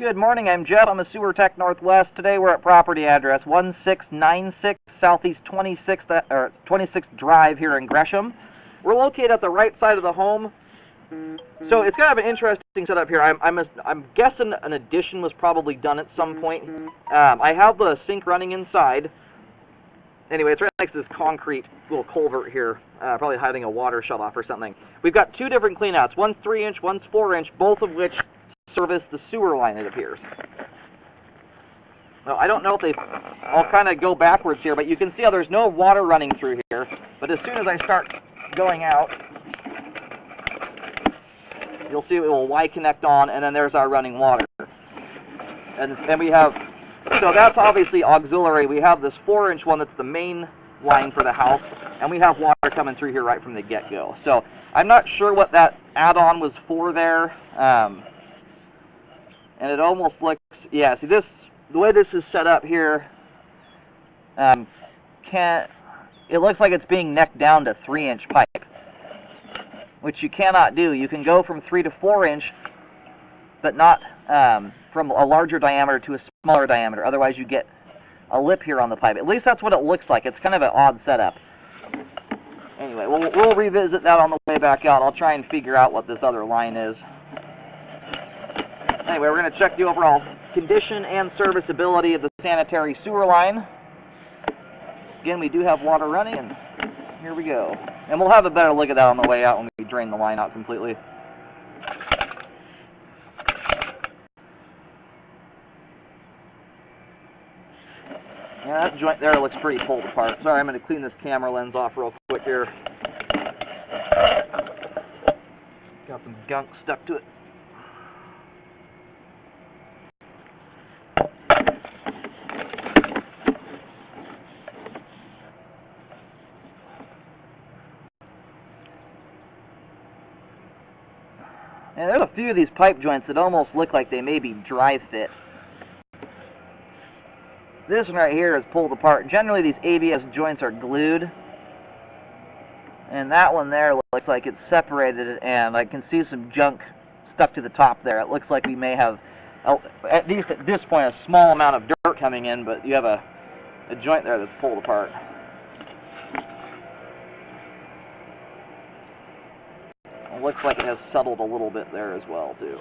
Good morning, I'm Jeff. I'm a Sewer Tech Northwest. Today we're at property address 1696 Southeast 26th Drive here in Gresham. We're located at the right side of the home. So it's kind of an interesting setup here. I'm guessing an addition was probably done at some point. I have the sink running inside. Anyway, it's right next to this concrete little culvert here, probably hiding a water shut-off or something. We've got two different cleanouts. One's 3-inch, one's 4-inch, both of which service the sewer line, it appears. Now, I don't know if I'll kind of go backwards here, but you can see how there's no water running through here. But as soon as I start going out, you'll see it will Y connect on, and then there's our running water. And then we have, so that's obviously auxiliary. We have this 4-inch one that's the main line for the house, and we have water coming through here right from the get-go. So I'm not sure what that add-on was for there. And it almost looks, yeah, see this, the way this is set up here, it looks like it's being necked down to 3-inch pipe, which you cannot do. You can go from 3 to 4-inch, but not from a larger diameter to a smaller diameter. Otherwise you get a lip here on the pipe. At least that's what it looks like. It's kind of an odd setup. Anyway, we'll revisit that on the way back out. I'll try and figure out what this other line is. Anyway, we're going to check the overall condition and serviceability of the sanitary sewer line. Again, we do have water running, and here we go. And we'll have a better look at that on the way out when we drain the line out completely. Yeah, that joint there looks pretty pulled apart. Sorry, I'm going to clean this camera lens off real quick here. Got some gunk stuck to it. And there's a few of these pipe joints that almost look like they may be dry fit. This one right here is pulled apart. Generally these ABS joints are glued. And that one there looks like it's separated, and I can see some junk stuck to the top there. It looks like we may have, at least at this point, a small amount of dirt coming in, but you have a joint there that's pulled apart. It looks like it has settled a little bit there as well, too.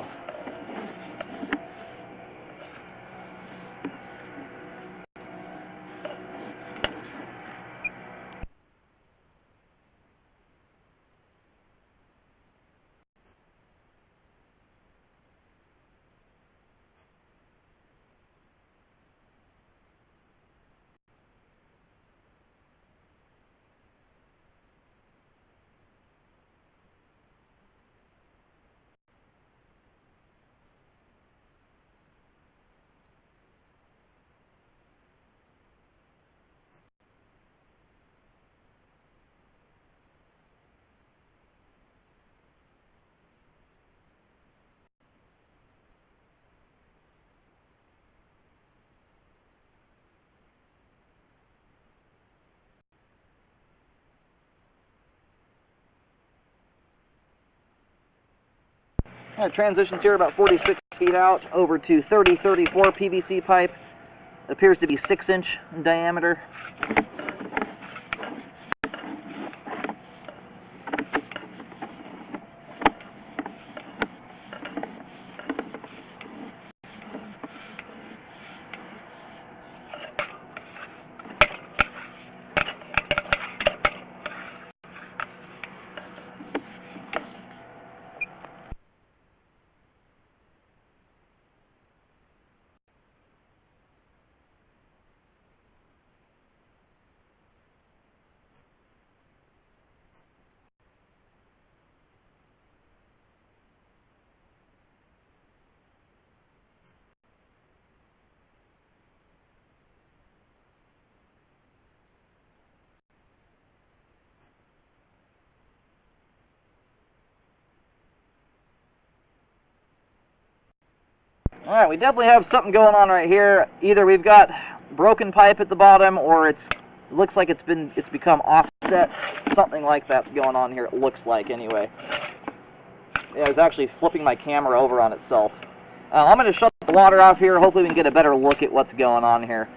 Transitions here about 46 feet out over to 3034 PVC pipe. It appears to be 6-inch in diameter. Alright, we definitely have something going on right here. Either we've got broken pipe at the bottom, or it looks like it's become offset. Something like that's going on here, it looks like, anyway. Yeah, it's actually flipping my camera over on itself. I'm going to shut the water off here. Hopefully we can get a better look at what's going on here.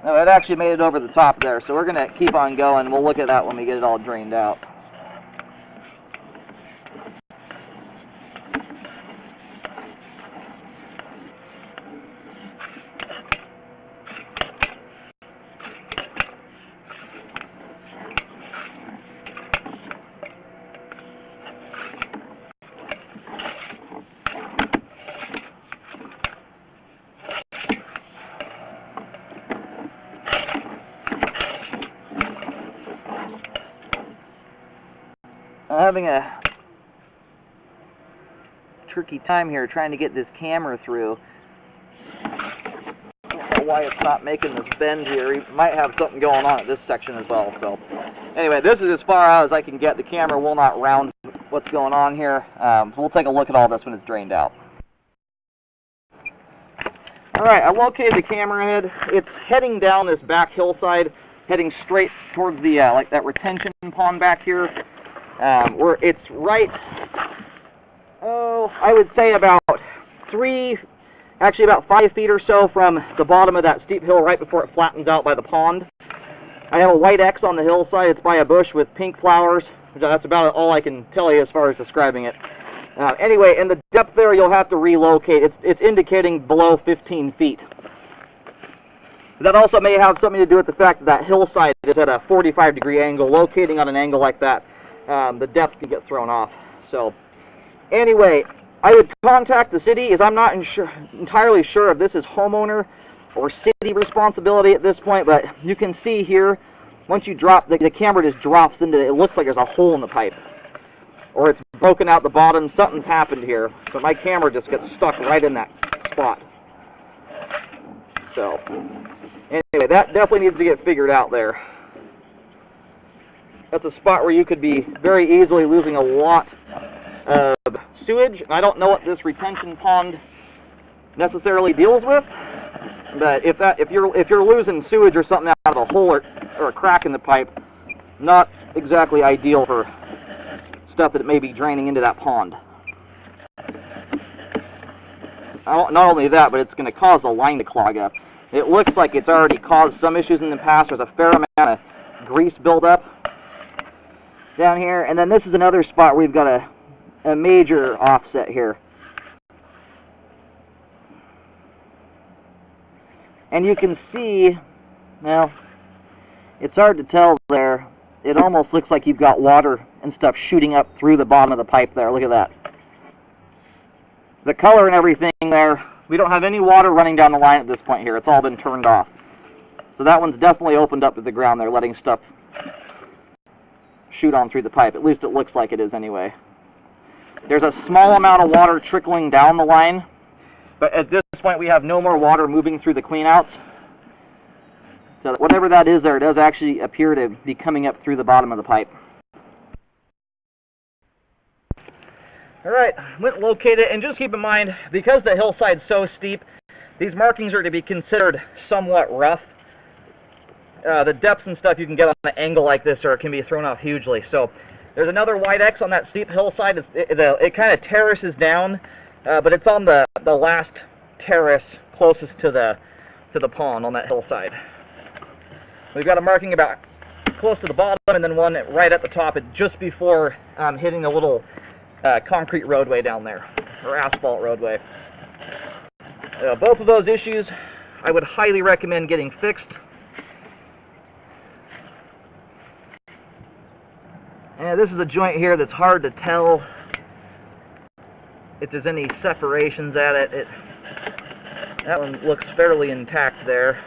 No, it actually made it over the top there, so we're going to keep on going. We'll look at that when we get it all drained out. I'm having a tricky time here trying to get this camera through. I don't know why it's not making this bend here. We might have something going on at this section as well. So anyway, this is as far out as I can get. The camera will not round what's going on here. We'll take a look at all this when it's drained out. Alright, I located the camera head. It's heading down this back hillside, heading straight towards the like that retention pond back here. Where it's right, I would say about about 5 feet or so from the bottom of that steep hill right before it flattens out by the pond. I have a white X on the hillside. It's by a bush with pink flowers. That's about all I can tell you as far as describing it. Anyway, in the depth there, you'll have to relocate. It's indicating below 15 feet. That also may have something to do with the fact that that hillside is at a 45-degree angle. Locating on an angle like that, the depth can get thrown off. So, anyway, I would contact the city, as I'm not entirely sure if this is homeowner or city responsibility at this point, but you can see here, once you drop, the camera just drops into it. It looks like there's a hole in the pipe. Or it's broken out the bottom. Something's happened here. But my camera just gets stuck right in that spot. So, anyway, that definitely needs to get figured out there. That's a spot where you could be very easily losing a lot of sewage. And I don't know what this retention pond necessarily deals with, but if you're losing sewage or something out of a hole or a crack in the pipe, not exactly ideal for stuff that may be draining into that pond. Not only that, but it's going to cause the line to clog up. It looks like it's already caused some issues in the past. There's a fair amount of grease buildup down here. And then this is another spot where we've got a major offset here. And you can see, now, it's hard to tell there. It almost looks like you've got water and stuff shooting up through the bottom of the pipe there. Look at that. The color and everything there, we don't have any water running down the line at this point here. It's all been turned off. So that one's definitely opened up to the ground there, letting stuff shoot on through the pipe. At least it looks like it is anyway. There's a small amount of water trickling down the line, but at this point we have no more water moving through the cleanouts. So whatever that is there, it does actually appear to be coming up through the bottom of the pipe. Alright, went and located it, and just keep in mind, because the hillside's so steep, these markings are to be considered somewhat rough. The depths and stuff you can get on an angle like this can be thrown off hugely. So there's another white X on that steep hillside. It kind of terraces down, but it's on the last terrace closest to the pond on that hillside. We've got a marking about close to the bottom, and then one right at the top, just before hitting the little concrete roadway down there, or asphalt roadway. Both of those issues I would highly recommend getting fixed. And this is a joint here that's hard to tell if there's any separations at it. That one looks fairly intact there.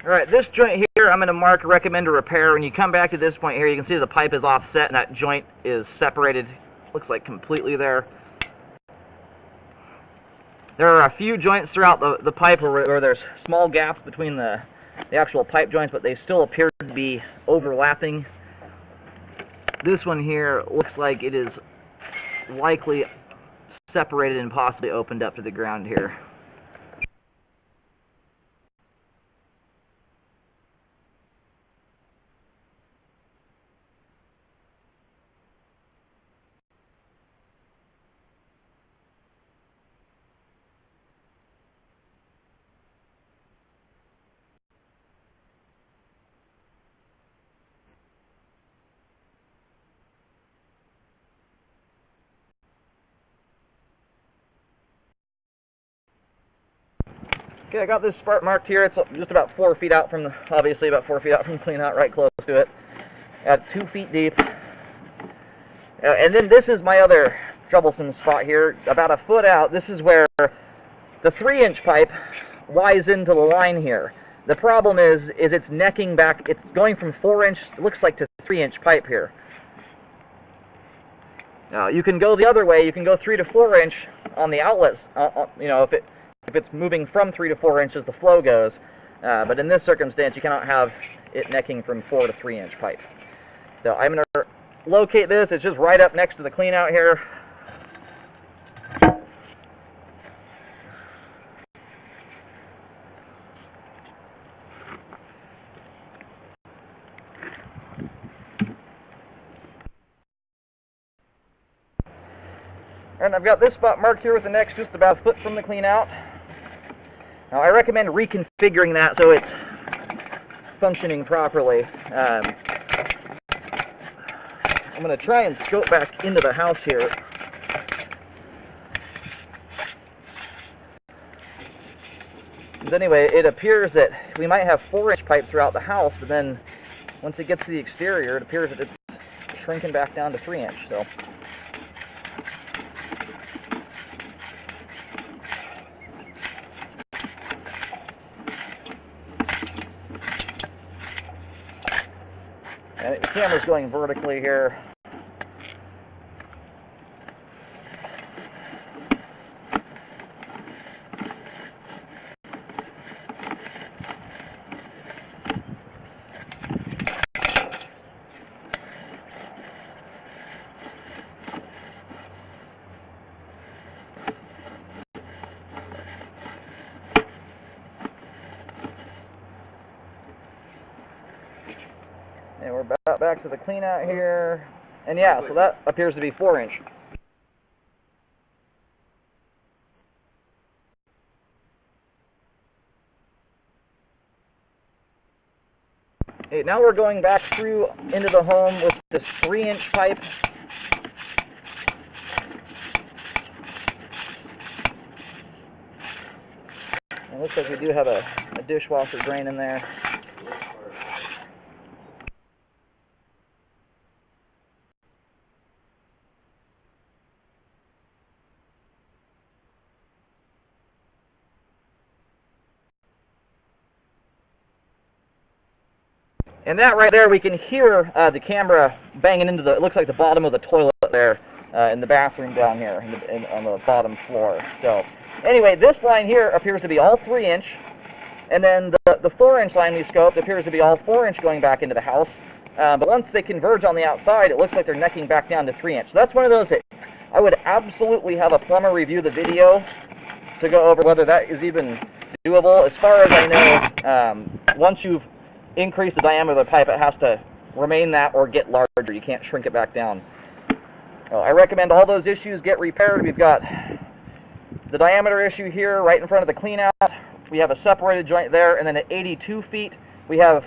Alright, this joint here I'm going to mark recommend a repair. When you come back to this point here, you can see the pipe is offset and that joint is separated, looks like completely there. There are a few joints throughout the pipe where there's small gaps between the actual pipe joints, but they still appear to be overlapping. This one here looks like it is likely separated and possibly opened up to the ground here. Okay, I got this spot marked here. It's just about 4 feet out from the, obviously about 4 feet out from the clean out, right close to it. At 2 feet deep. And then this is my other troublesome spot here. About a foot out, this is where the 3-inch pipe wise into the line here. The problem is it's necking back. It's going from 4-inch, it looks like, to 3-inch pipe here. Now, you can go the other way. You can go 3 to 4-inch on the outlets, you know, if it's moving from 3 to 4 inches, the flow goes. But in this circumstance, you cannot have it necking from 4 to 3-inch pipe. So I'm going to locate this. It's just right up next to the clean out here. And I've got this spot marked here with the next just about a foot from the clean out. Now I recommend reconfiguring that so it's functioning properly. I'm going to try and scope back into the house here. But anyway, it appears that we might have 4-inch pipe throughout the house, but then once it gets to the exterior, it appears that it's shrinking back down to 3-inch. So. And the camera's going vertically here. And we're back to the clean out here. And yeah, so that appears to be 4-inch. Okay, now we're going back through into the home with this 3-inch pipe. It looks like we do have a dishwasher drain in there. And that right there, we can hear the camera banging into the, it looks like the bottom of the toilet there in the bathroom down here on the bottom floor. So anyway, this line here appears to be all 3-inch. And then the 4-inch line we scoped appears to be all 4-inch going back into the house. But once they converge on the outside, it looks like they're necking back down to 3-inch. So that's one of those that I would absolutely have a plumber review the video to go over whether that is even doable. As far as I know, once you've increased the diameter of the pipe, it has to remain that or get larger. You can't shrink it back down. I recommend all those issues get repaired. We've got the diameter issue here right in front of the clean out. We have a separated joint there, and then at 82 feet, we have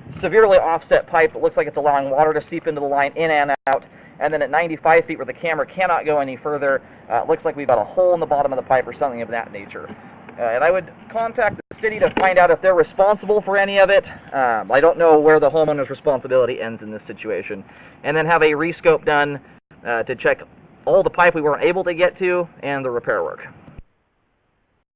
severely offset pipe that looks like it's allowing water to seep into the line in and out. And then at 95 feet where the camera cannot go any further, it looks like we've got a hole in the bottom of the pipe or something of that nature. And I would contact the city to find out if they're responsible for any of it. I don't know where the homeowner's responsibility ends in this situation. And then have a rescope done to check all the pipe we weren't able to get to and the repair work.